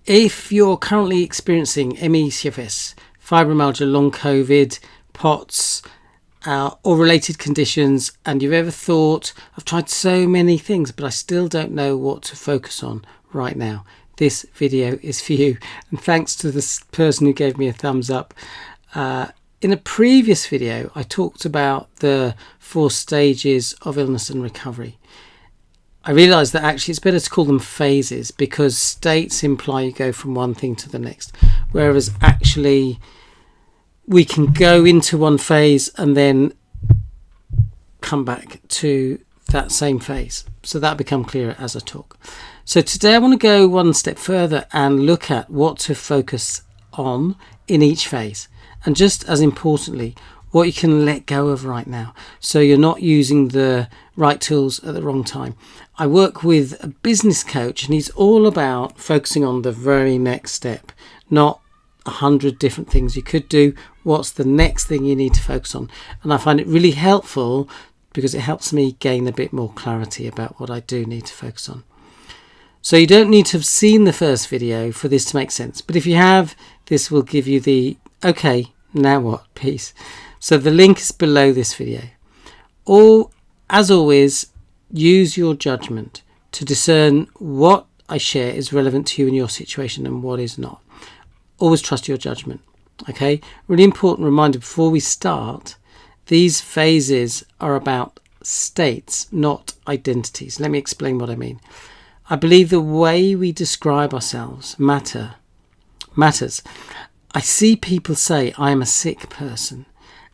If you're currently experiencing ME, CFS, fibromyalgia, long COVID, POTS, or related conditions, and you've ever thought, I've tried so many things, but I still don't know what to focus on right now, this video is for you. And thanks to this person who gave me a thumbs up. In a previous video, I talked about the 4 stages of illness and recovery. I realised that actually it's better to call them phases, because states imply you go from one thing to the next, whereas actually we can go into one phase and then come back to that same phase. So that'll become clearer as I talk. So today I want to go one step further and look at what to focus on in each phase. And just as importantly, what you can let go of right now, so you're not using the right tools at the wrong time. I work with a business coach, and he's all about focusing on the very next step, not 100 different things you could do. What's the next thing you need to focus on? And I find it really helpful because it helps me gain a bit more clarity about what I do need to focus on. So you don't need to have seen the first video for this to make sense, but if you have, this will give you the okay, now what piece. So the link is below this video. Or, as always, use your judgment to discern what I share is relevant to you in your situation and what is not. Always trust your judgment. Okay, really important reminder before we start, these phases are about states, not identities. Let me explain what I mean. I believe the way we describe ourselves matters. I see people say, I am a sick person,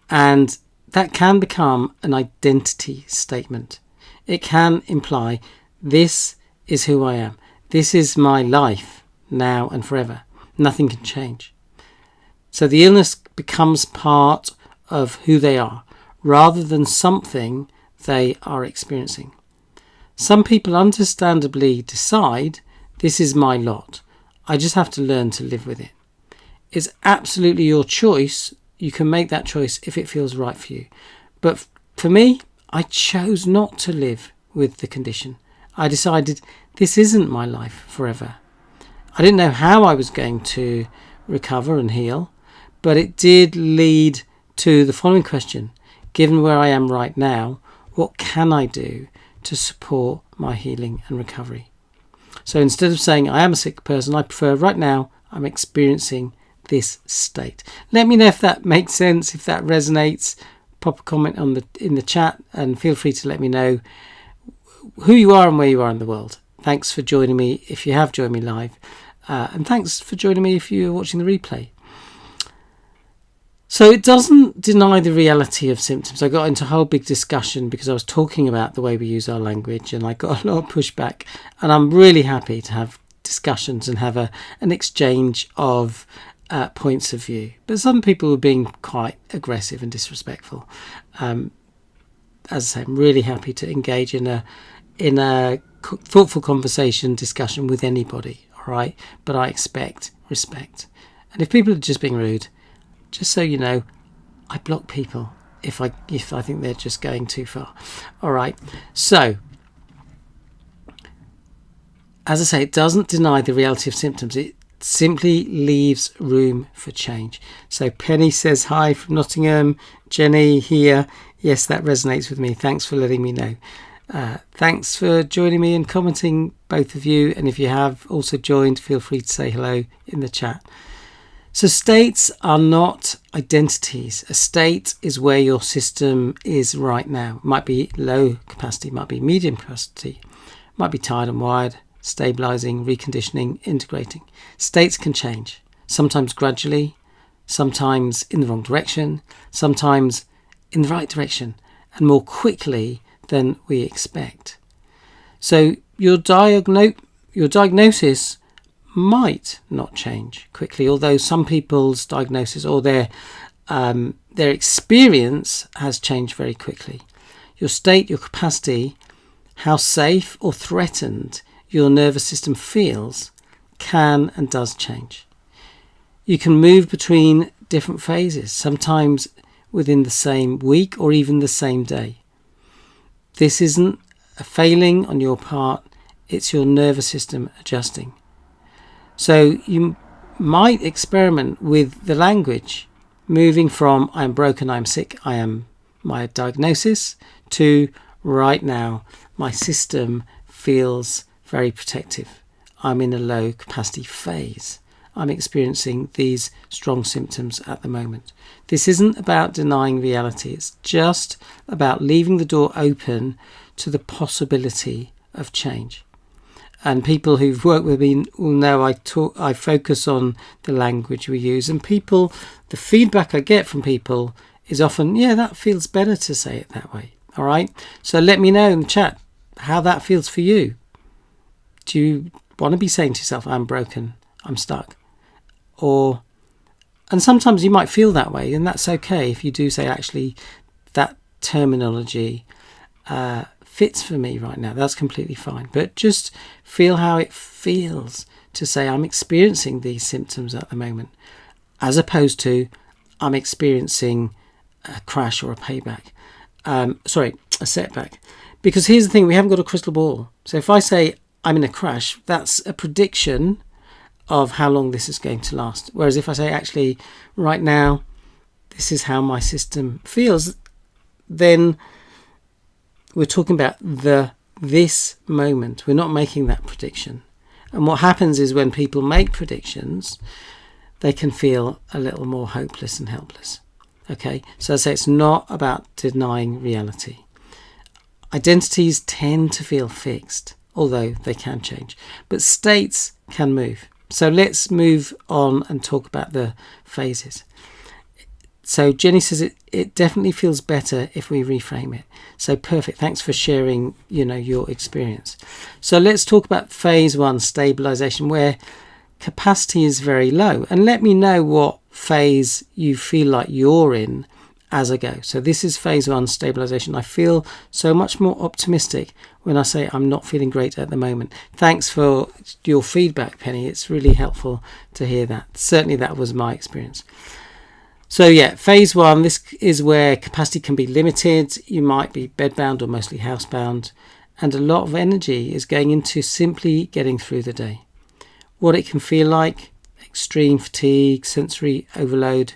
and that can become an identity statement. It can imply, this is who I am. This is my life now and forever. Nothing can change. So the illness becomes part of who they are, rather than something they are experiencing. Some people understandably decide, this is my lot. I just have to learn to live with it. It's absolutely your choice. You can make that choice if it feels right for you. But for me, I chose not to live with the condition. I decided this isn't my life forever. I didn't know how I was going to recover and heal, but it did lead to the following question. Given where I am right now, what can I do to support my healing and recovery? So instead of saying I am a sick person, I prefer right now I'm experiencing this state. Let me know if that makes sense, if that resonates. Pop a comment in the chat, and feel free to let me know who you are and where you are in the world. Thanks for joining me if you have joined me live, and thanks for joining me if you're watching the replay. So it doesn't deny the reality of symptoms. I got into a whole big discussion because I was talking about the way we use our language, and I got a lot of pushback, and I'm really happy to have discussions and have an exchange of points of view. But some people were being quite aggressive and disrespectful. As I say, I'm really happy to engage in a thoughtful conversation, discussion with anybody, all right? But I expect respect. And if people are just being rude, just so you know, I block people if I think they're just going too far. All right. So, as I say, it doesn't deny the reality of symptoms. It simply leaves room for change. So Penny says hi from Nottingham. Jenny here. Yes, that resonates with me. Thanks for letting me know. Thanks for joining me and commenting, both of you. And if you have also joined, feel free to say hello in the chat. So states are not identities. A state is where your system is right now. It might be low capacity, might be medium capacity, might be tired and wired, stabilizing, reconditioning, integrating. States can change, sometimes gradually, sometimes in the wrong direction, sometimes in the right direction, and more quickly than we expect. So your diagnosis might not change quickly, although some people's diagnosis or their experience has changed very quickly. Your state, your capacity, how safe or threatened your nervous system feels can and does change. You can move between different phases, sometimes within the same week or even the same day. This isn't a failing on your part, it's your nervous system adjusting. So you might experiment with the language, moving from I'm broken, I'm sick, I am my diagnosis, to right now my system feels very protective. I'm in a low capacity phase. I'm experiencing these strong symptoms at the moment. This isn't about denying reality. It's just about leaving the door open to the possibility of change. And people who've worked with me will know I focus on the language we use. And people, the feedback I get from people is often, yeah, that feels better to say it that way. All right. So let me know in the chat how that feels for you. Do you want to be saying to yourself, I'm broken, I'm stuck? And sometimes you might feel that way, and that's okay if you do say, actually, that terminology fits for me right now. That's completely fine. But just feel how it feels to say, I'm experiencing these symptoms at the moment, as opposed to I'm experiencing a crash or a setback. Because here's the thing, we haven't got a crystal ball. So if I say I'm in a crash, that's a prediction of how long this is going to last. Whereas if I say, actually, right now, this is how my system feels, then we're talking about this moment. We're not making that prediction. And what happens is when people make predictions, they can feel a little more hopeless and helpless. Okay, so I say it's not about denying reality. Identities tend to feel fixed, although they can change, but states can move. So let's move on and talk about the phases. So Jenny says it definitely feels better if we reframe it. So perfect. Thanks for sharing, your experience. So let's talk about phase 1, stabilization, where capacity is very low. And let me know what phase you feel like you're in as I go. So this is phase 1, stabilization. I feel so much more optimistic when I say I'm not feeling great at the moment. Thanks for your feedback, Penny. It's really helpful to hear that. Certainly that was my experience. So yeah, phase 1, this is where capacity can be limited. You might be bedbound or mostly housebound, and a lot of energy is going into simply getting through the day. What it can feel like: extreme fatigue, sensory overload,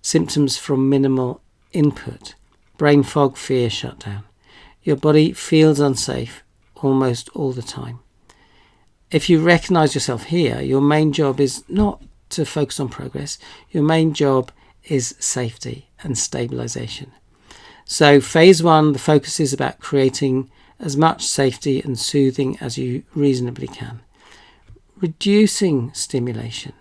symptoms from minimal input, brain fog, fear, shutdown. Your body feels unsafe almost all the time. If you recognize yourself here, your main job is not to focus on progress. Your main job is safety and stabilization. So phase 1, the focus is about creating as much safety and soothing as you reasonably can. Reducing stimulation,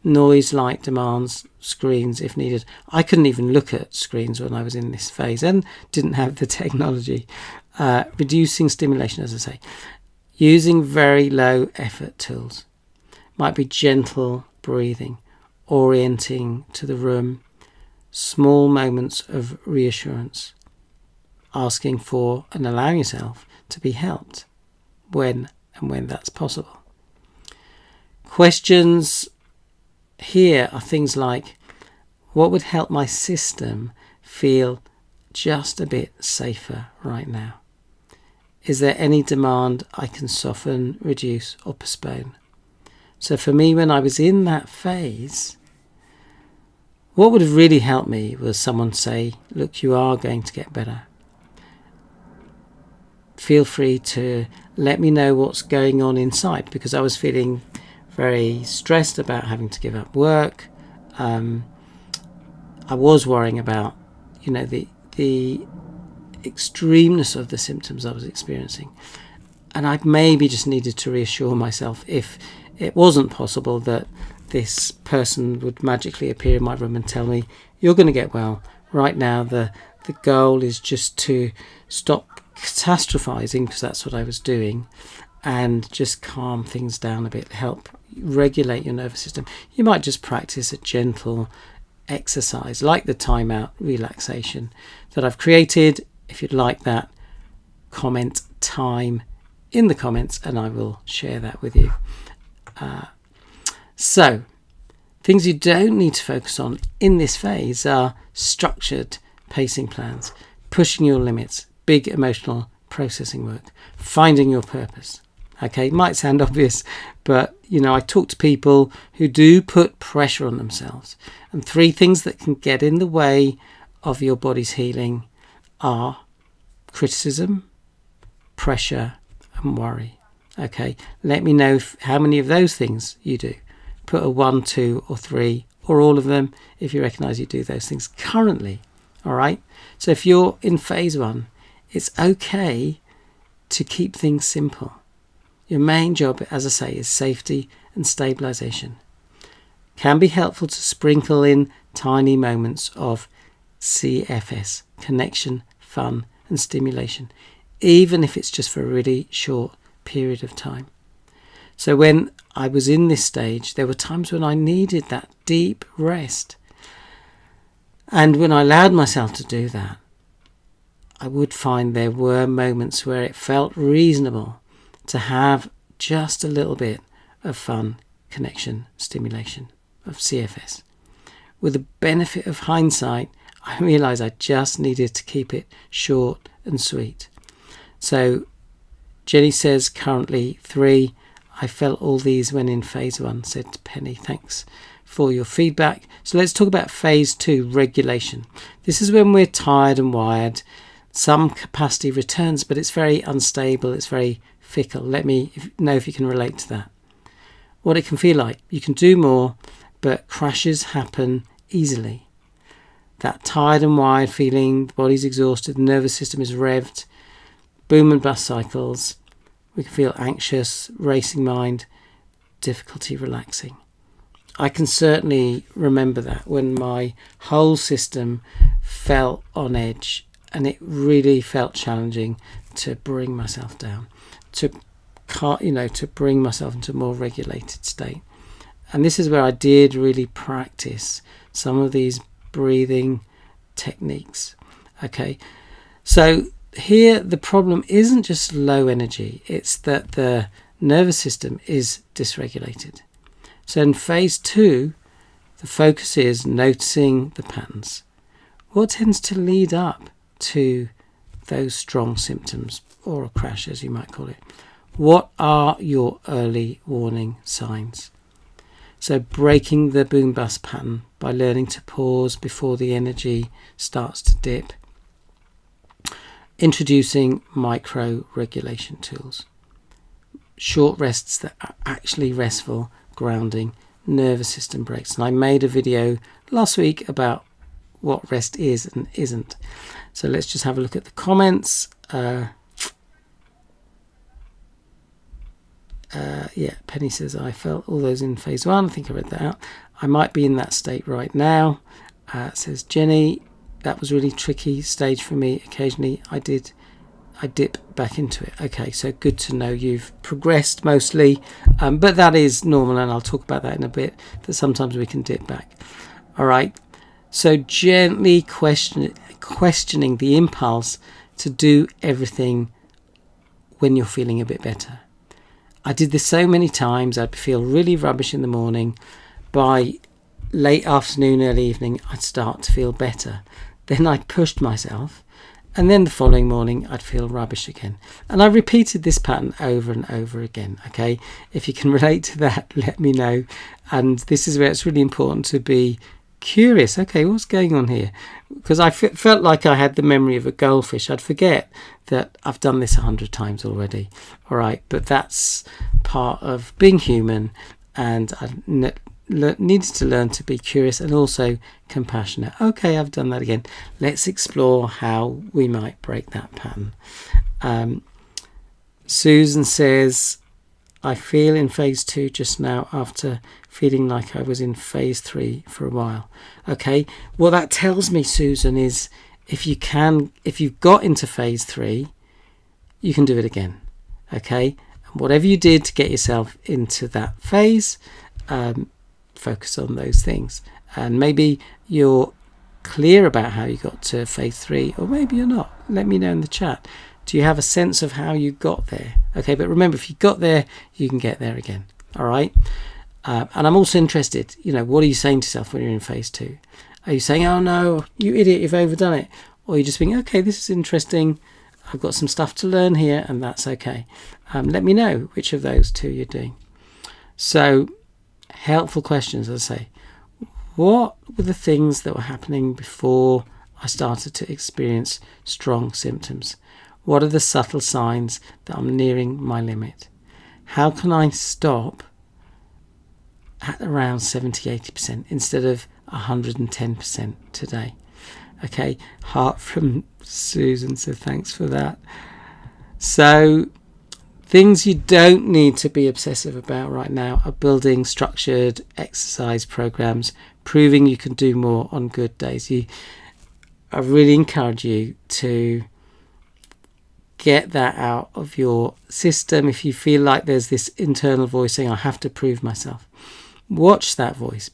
noise, light, demands, screens if needed. I couldn't even look at screens when I was in this phase and didn't have the technology. Reducing stimulation, as I say. Using very low effort tools. Might be gentle breathing, orienting to the room, small moments of reassurance, asking for and allowing yourself to be helped when that's possible. Questions here are things like, what would help my system feel just a bit safer right now? Is there any demand I can soften, reduce, or postpone? So for me, when I was in that phase, what would have really helped me was someone say, look, you are going to get better. Feel free to let me know what's going on inside, because I was feeling very stressed about having to give up work. I was worrying about, the extremeness of the symptoms I was experiencing. And I maybe just needed to reassure myself, if it wasn't possible, that this person would magically appear in my room and tell me, you're going to get well. Right now, the goal is just to stop catastrophizing, because that's what I was doing, and just calm things down a bit, help regulate your nervous system. You might just practice a gentle exercise like the timeout relaxation that I've created. If you'd like that, comment time in the comments and I will share that with you. So things you don't need to focus on in this phase are structured pacing plans, pushing your limits, big emotional processing work, finding your purpose. Okay, it might sound obvious, but I talk to people who do put pressure on themselves. And 3 things that can get in the way of your body's healing are criticism, pressure, and worry. Okay, let me know how many of those things you do. Put a 1, 2, or 3, or all of them if you recognise you do those things currently. All right, so if you're in phase 1, it's okay to keep things simple. Your main job, as I say, is safety and stabilisation. Can be helpful to sprinkle in tiny moments of CFS, connection, fun and stimulation, even if it's just for a really short period of time. So when I was in this stage, there were times when I needed that deep rest. And when I allowed myself to do that, I would find there were moments where it felt reasonable to have just a little bit of fun, connection, stimulation, of CFS. With the benefit of hindsight, I realised I just needed to keep it short and sweet. So Jenny says currently 3. I felt all these when in phase 1, said Penny. Thanks for your feedback. So let's talk about phase 2, regulation. This is when we're tired and wired. Some capacity returns, but it's very unstable. It's very fickle. Let me know if you can relate to that. What it can feel like. You can do more, but crashes happen easily. That tired and wired feeling, the body's exhausted, the nervous system is revved, boom and bust cycles. We can feel anxious, racing mind, difficulty relaxing. I can certainly remember that when my whole system felt on edge, and it really felt challenging to bring myself down, to bring myself into a more regulated state. And this is where I did really practice some of these breathing techniques. Okay, so here the problem isn't just low energy, it's that the nervous system is dysregulated. So in phase 2, the focus is noticing the patterns. What tends to lead up to those strong symptoms, or a crash as you might call it? What are your early warning signs? So breaking the boom bust pattern by learning to pause before the energy starts to dip. Introducing micro regulation tools. Short rests that are actually restful, grounding, nervous system breaks. And I made a video last week about what rest is and isn't. So let's just have a look at the comments. Penny says, I felt all those in phase 1. I think I read that out. I might be in that state right now. Says Jenny, that was really tricky stage for me. Occasionally I dip back into it. Okay, so good to know you've progressed mostly, but that is normal, and I'll talk about that in a bit, that sometimes we can dip back. All right, so gently questioning the impulse to do everything when you're feeling a bit better. I did this so many times. I'd feel really rubbish in the morning. By late afternoon, early evening, I'd start to feel better. Then I'd pushed myself, and then the following morning I'd feel rubbish again. And I repeated this pattern over and over again. Okay, if you can relate to that, let me know. And this is where it's really important to be curious. Okay, what's going on here? Because I felt like I had the memory of a goldfish. I'd forget that I've done this 100 times already. All right, but that's part of being human, and I needed to learn to be curious and also compassionate. Okay, I've done that again. Let's explore how we might break that pattern. Susan says, I feel in phase 2 just now after feeling like I was in phase 3 for a while. Okay, what that tells me, Susan, is if you've got into phase 3, you can do it again. Okay, and whatever you did to get yourself into that phase, focus on those things. And maybe you're clear about how you got to phase 3, or maybe you're not. Let me know in the chat. Do you have a sense of how you got there? Okay, but remember, if you got there, you can get there again. All right. And I'm also interested, what are you saying to yourself when you're in phase 2? Are you saying, oh no, you idiot, you've overdone it? Or are you just thinking, okay, this is interesting. I've got some stuff to learn here, and that's okay. Let me know which of those two you're doing. So, helpful questions, as I say. What were the things that were happening before I started to experience strong symptoms? What are the subtle signs that I'm nearing my limit? How can I stop at around 70-80% instead of 110% today? Okay, heart from Susan, so thanks for that. So, things you don't need to be obsessive about right now are building structured exercise programs, proving you can do more on good days. I really encourage you to get that out of your system. If you feel like there's this internal voice saying, I have to prove myself, watch that voice,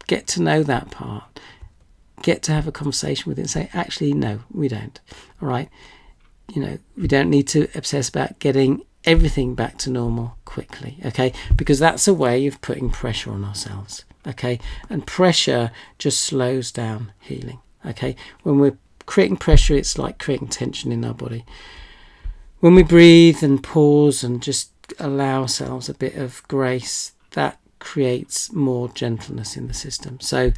get to know that part, get to have a conversation with it and say, actually, no, we don't. All right. We don't need to obsess about getting everything back to normal quickly. Okay. Because that's a way of putting pressure on ourselves. Okay. And pressure just slows down healing. Okay. When we're creating pressure, it's like creating tension in our body. When we breathe and pause and just allow ourselves a bit of grace, that creates more gentleness in the system. So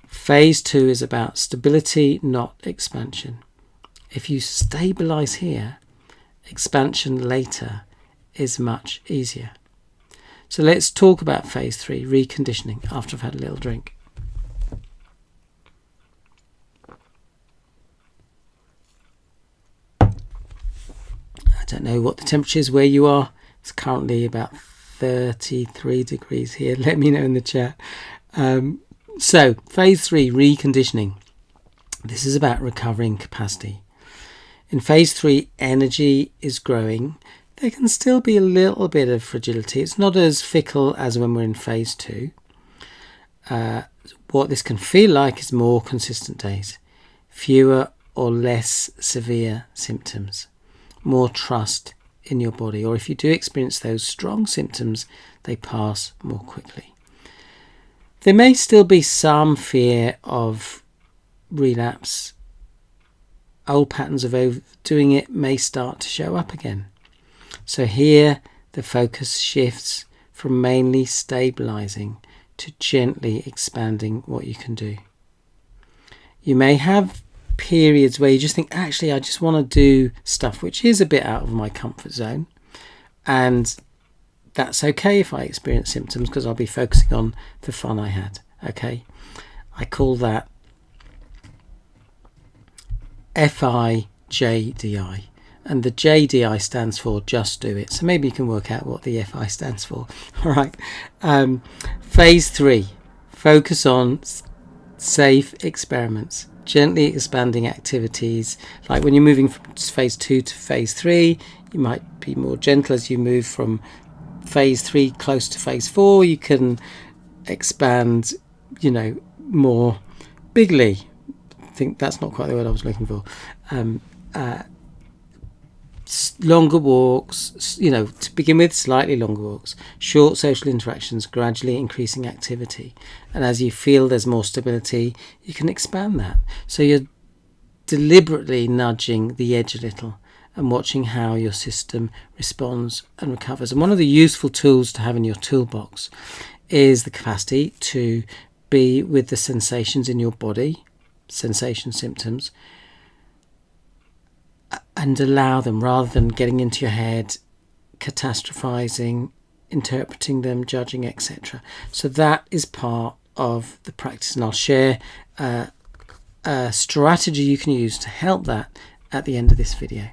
phase 2 is about stability, not expansion. If you stabilize here, expansion later is much easier. So let's talk about phase 3, reconditioning, after I've had a little drink. I don't know what the temperature is where you are. It's currently about 33 degrees here. Let me know in the chat. So, phase 3, reconditioning. This is about recovering capacity. In phase 3, energy is growing. There can still be a little bit of fragility. It's not as fickle as when we're in phase 2. What this can feel like is more consistent days, fewer or less severe symptoms, more trust in your body, or if you do experience those strong symptoms, they pass more quickly. There may still be some fear of relapse. Old patterns of overdoing it may start to show up again. So here the focus shifts from mainly stabilizing to gently expanding what you can do. You may have periods where you just think, actually, I just want to do stuff which is a bit out of my comfort zone, and that's okay if I experience symptoms because I'll be focusing on the fun I had. Okay, I call that FIJDI, and the JDI stands for just do it. So maybe you can work out what the FI stands for. All right. Phase 3, focus on safe experiments, gently expanding activities. Like when you're moving from phase 2 to phase 3, you might be more gentle. As you move from phase 3 close to phase 4, you can expand, more bigly. I think that's not quite the word I was looking for. Longer walks, to begin with, slightly longer walks, short social interactions, gradually increasing activity. And as you feel there's more stability, you can expand that. So you're deliberately nudging the edge a little and watching how your system responds and recovers. And one of the useful tools to have in your toolbox is the capacity to be with the sensations in your body, sensation symptoms, and allow them rather than getting into your head, catastrophizing, interpreting them, judging, etc. So that is part of the practice, and I'll share a strategy you can use to help that at the end of this video.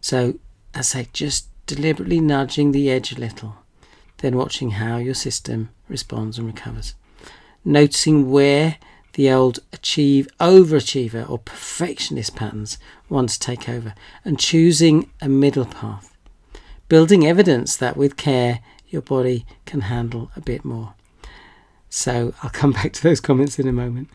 So as I say, just deliberately nudging the edge a little, then watching how your system responds and recovers. Noticing where the old overachiever or perfectionist patterns want to take over, and choosing a middle path. Building evidence that with care, your body can handle a bit more. So I'll come back to those comments in a moment.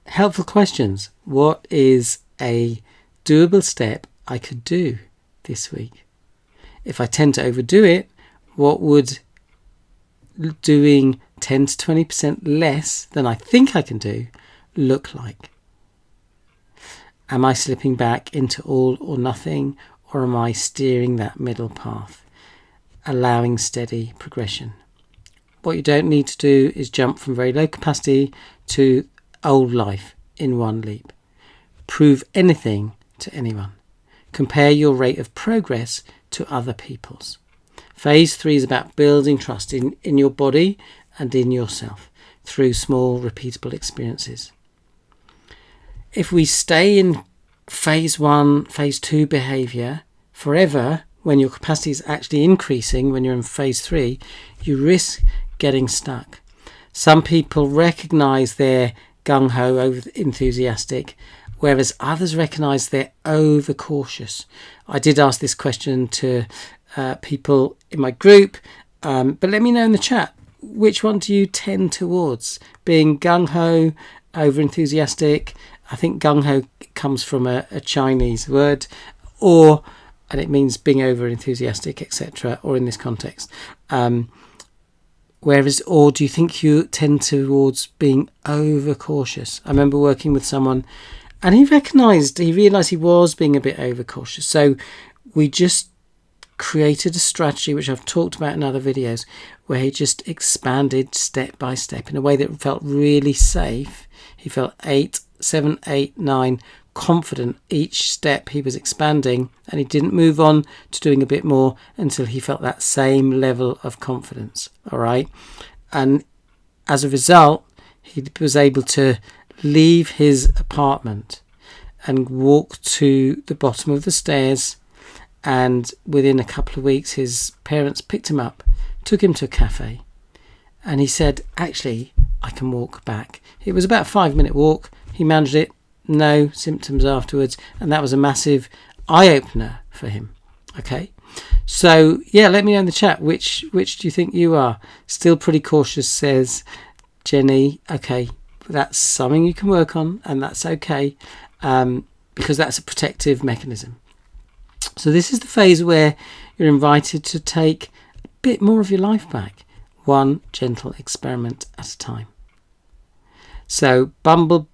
Helpful questions. What is a doable step I could do this week? If I tend to overdo it, what would doing 10 to 20% less than I think I can do look like? Am I slipping back into all or nothing, or am I steering that middle path, allowing steady progression? What you don't need to do is jump from very low capacity to old life in one leap. Prove anything to anyone. Compare your rate of progress to other people's. Phase 3 is about building trust in your body and in yourself through small, repeatable experiences. If we stay in phase 1, phase 2 behaviour forever, when your capacity is actually increasing, when you're in phase 3, you risk getting stuck. Some people recognise they're gung-ho, over-enthusiastic, whereas others recognise they're over-cautious. I did ask this question to people in my group, but let me know in the chat, which one do you tend towards? Being gung-ho, over-enthusiastic? I think gung-ho comes from a Chinese word, and it means being over-enthusiastic, etc., or in this context. Or do you think you tend towards being over-cautious? I remember working with someone, and he realised he was being a bit over-cautious. So we just created a strategy, which I've talked about in other videos, where he just expanded step by step in a way that felt really safe. He felt 7, 8, 9 confident each step he was expanding, and he didn't move on to doing a bit more until he felt that same level of confidence. All right, and as a result, he was able to leave his apartment and walk to the bottom of the stairs, and within a couple of weeks his parents picked him up, took him to a cafe, and he said, actually, I can walk back. It was about a 5-minute walk. He managed it, no symptoms afterwards, and that was a massive eye-opener for him. Okay, so yeah, let me know in the chat which do you think you are. Still pretty cautious, says Jenny. Okay, that's something you can work on, and that's okay, because that's a protective mechanism. So this is the phase where you're invited to take a bit more of your life back, one gentle experiment at a time. So Bumble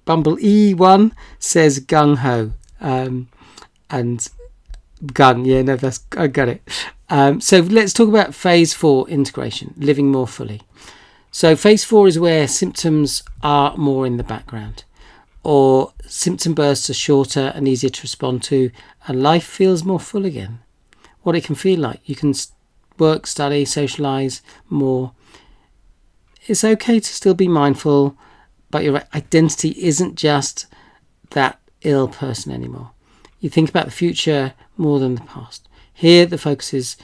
E1 says gung-ho, and gung, yeah, no, I got it. So let's talk about phase 4, integration, living more fully. So phase 4 is where symptoms are more in the background, or symptom bursts are shorter and easier to respond to, and life feels more full again. What it can feel like. You can work, study, socialise more. It's okay to still be mindful, but your identity isn't just that ill person anymore. You think about the future more than the past. Here, the focus is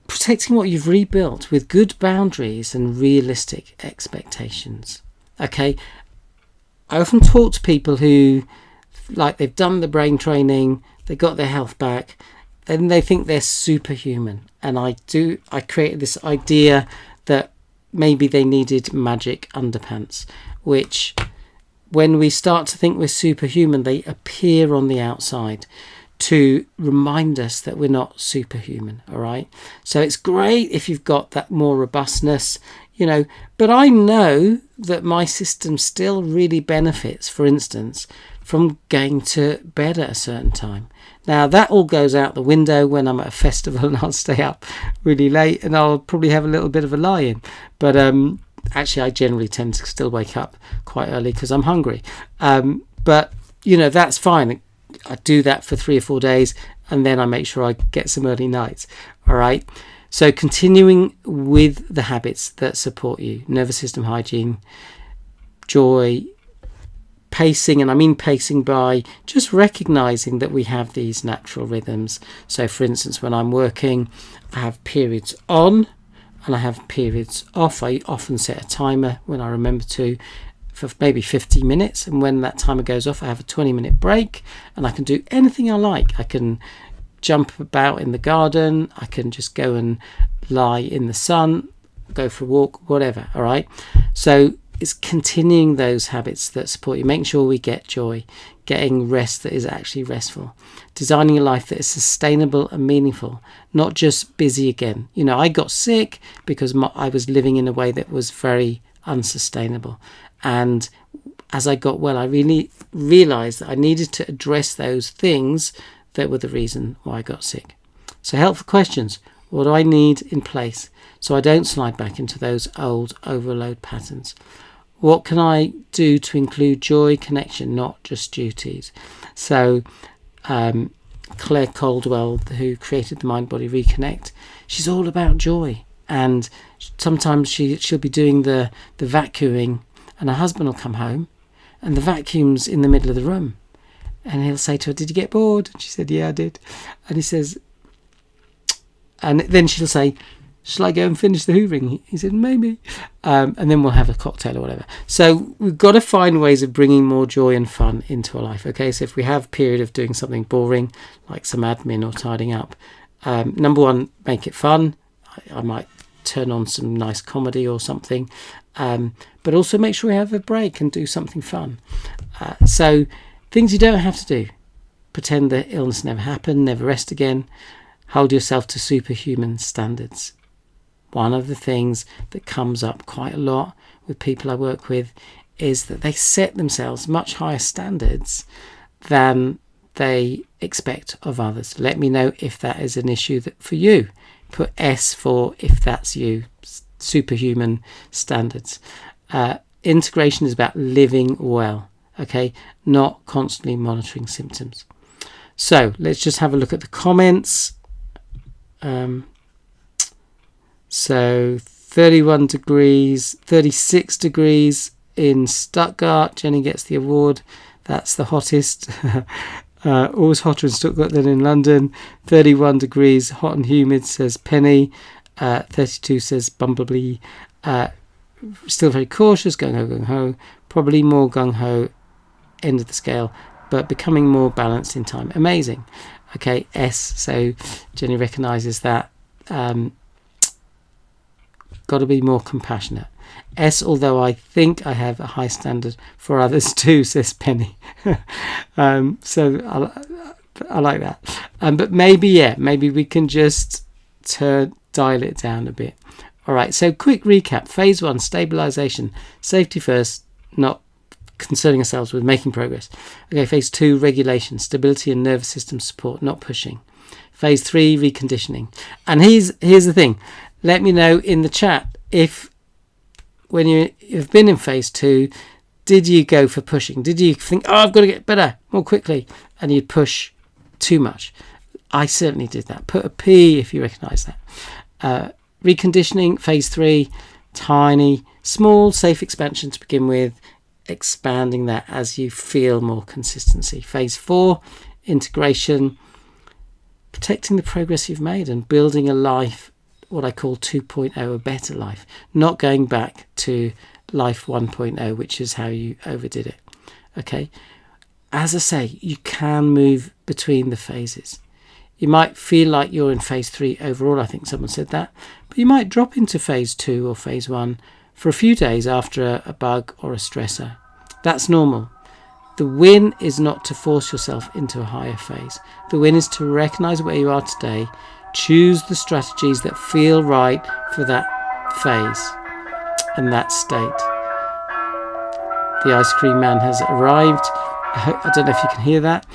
protecting what you've rebuilt with good boundaries and realistic expectations. Okay, I often talk to people who, like, they've done the brain training, they got their health back, then they think they're superhuman. And I created this idea that maybe they needed magic underpants, which when we start to think we're superhuman, they appear on the outside to remind us that we're not superhuman. All right, so it's great if you've got that more robustness, but I know that my system still really benefits, for instance, from going to bed at a certain time. Now that all goes out the window when I'm at a festival and I'll stay up really late and I'll probably have a little bit of a lie-in. But actually I generally tend to still wake up quite early because I'm hungry. But that's fine. I do that for 3 or 4 days and then I make sure I get some early nights. All right. So continuing with the habits that support you: nervous system hygiene, joy, pacing, and I mean pacing by just recognizing that we have these natural rhythms. So for instance, when I'm working, I have periods on and I have periods off. I often set a timer when I remember to for maybe 50 minutes, and when that timer goes off I have a 20-minute break and I can do anything I like. I can jump about in the garden, I can just go and lie in the sun, go for a walk, whatever. All right, so it's continuing those habits that support you, making sure we get joy, getting rest that is actually restful, designing a life that is sustainable and meaningful, not just busy again. I got sick because I was living in a way that was very unsustainable. And as I got well, I really realised that I needed to address those things that were the reason why I got sick. So helpful questions. What do I need in place so I don't slide back into those old overload patterns? What can I do to include joy, connection, not just duties? So Claire Caldwell, who created the Mind Body Reconnect, she's all about joy. And sometimes she'll be doing the vacuuming, and her husband will come home and the vacuum's in the middle of the room. And he'll say to her, "Did you get bored?" And she said, "Yeah, I did." And he says, and then she'll say, "Shall I go and finish the hoovering?" He said, "Maybe." And then we'll have a cocktail or whatever. So we've got to find ways of bringing more joy and fun into our life. Okay, so if we have a period of doing something boring, like some admin or tidying up, number one, make it fun. I might turn on some nice comedy or something, but also make sure we have a break and do something fun. So things you don't have to do: pretend that illness never happened, never rest again, hold yourself to superhuman standards. One of the things that comes up quite a lot with people I work with is that they set themselves much higher standards than they expect of others. Let me know if that is an issue that for you. Put S for if that's you. Superhuman standards. Integration is about living well, okay, not constantly monitoring symptoms. So let's just have a look at the comments. So 31 degrees, 36 degrees in Stuttgart. Jenny gets the award. That's the hottest. Always hotter in Stuttgart than in London. 31 degrees, hot and humid, says Penny. 32 says Bumblebee. Still very cautious, gung-ho, gung-ho. Probably more gung-ho, end of the scale, but becoming more balanced in time. Amazing. Okay, S, so Jenny recognises that. Got to be more compassionate. S, although I think I have a high standard for others too, says Penny. So I like that. But maybe we can just dial it down a bit. All right, so quick recap. Phase 1, stabilisation. Safety first, not concerning ourselves with making progress. Okay, phase 2, regulation. Stability and nervous system support, not pushing. Phase 3, reconditioning. And here's the thing. Let me know in the chat if, when you've been in phase 2, did you go for pushing? Did you think, "Oh, I've got to get better more quickly," and you'd push too much? I certainly did that. Put a P if you recognise that. Reconditioning, phase 3, tiny, small, safe expansion to begin with, expanding that as you feel more consistency. Phase 4, integration, protecting the progress you've made and building a life, what I call 2.0, a better life, not going back to life 1.0, which is how you overdid it. Okay, as I say, you can move between the phases. You might feel like you're in phase 3 overall, I think someone said that, but you might drop into phase 2 or phase 1 for a few days after a bug or a stressor. That's normal. The win is not to force yourself into a higher phase. The win is to recognise where you are today, choose the strategies that feel right for that phase and that state. The ice cream man has arrived. I don't know if you can hear that.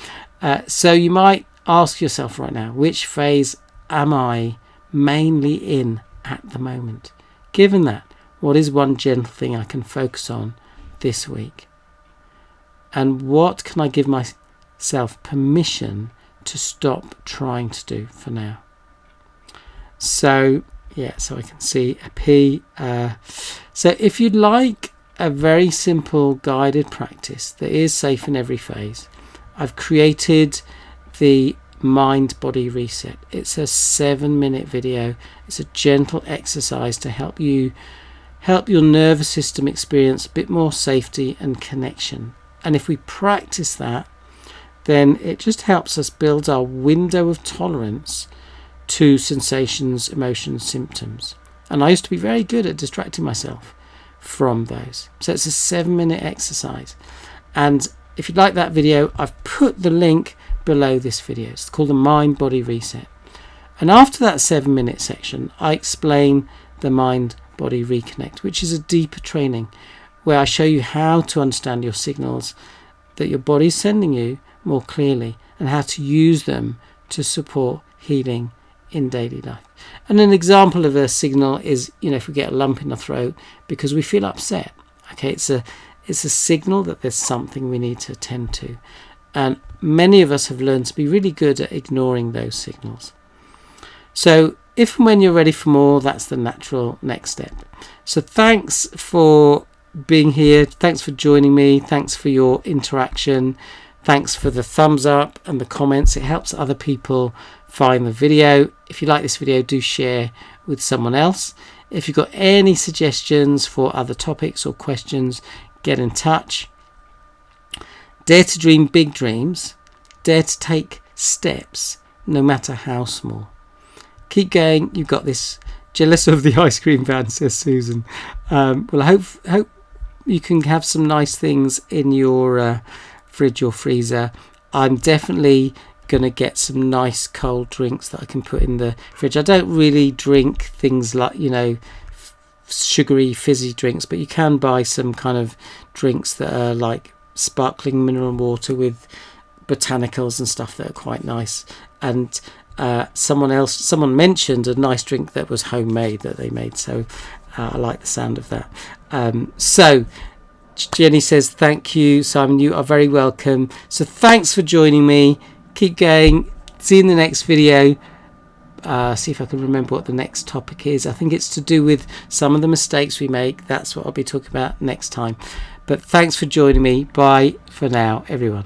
So you might ask yourself right now, which phase am I mainly in at the moment? Given that, what is one gentle thing I can focus on this week? And what can I give myself permission to stop trying to do for now? So I can see a P. So if you'd like a very simple guided practice that is safe in every phase, I've created the Mind Body Reset. It's a 7-minute video. It's a gentle exercise to help your nervous system experience a bit more safety and connection. And if we practice that, then it just helps us build our window of tolerance to sensations, emotions, symptoms. And I used to be very good at distracting myself from those. So it's a 7-minute exercise. And if you'd like that video, I've put the link below this video. It's called the Mind Body Reset. And after that 7-minute section, I explain the Mind Body Reconnect, which is a deeper training where I show you how to understand your signals that your body is sending you more clearly and how to use them to support healing in daily life. And an example of a signal is, if we get a lump in the throat because we feel upset. Okay, it's a signal that there's something we need to attend to. And many of us have learned to be really good at ignoring those signals. So if and when you're ready for more, that's the natural next step. So thanks for being here. Thanks for joining me. Thanks for your interaction. Thanks for the thumbs up and the comments. It helps other people find the video. If you like this video, do share with someone else. If you've got any suggestions for other topics or questions, get in touch. Dare to dream big dreams. Dare to take steps, no matter how small. Keep going. You've got this. Jealous of the ice cream van, says Susan. Well, I hope you can have some nice things in your fridge or freezer. I'm definitely going to get some nice cold drinks that I can put in the fridge. I don't really drink things like, sugary fizzy drinks, but you can buy some kind of drinks that are like sparkling mineral water with botanicals and stuff that are quite nice. And someone mentioned a nice drink that was homemade that they made, so I like the sound of that. So Jenny says thank you, Simon, you are very welcome. So thanks for joining me. Keep going. See you in the next video. See if I can remember what the next topic is. I think it's to do with some of the mistakes we make. That's what I'll be talking about next time. But thanks for joining me. Bye for now, everyone.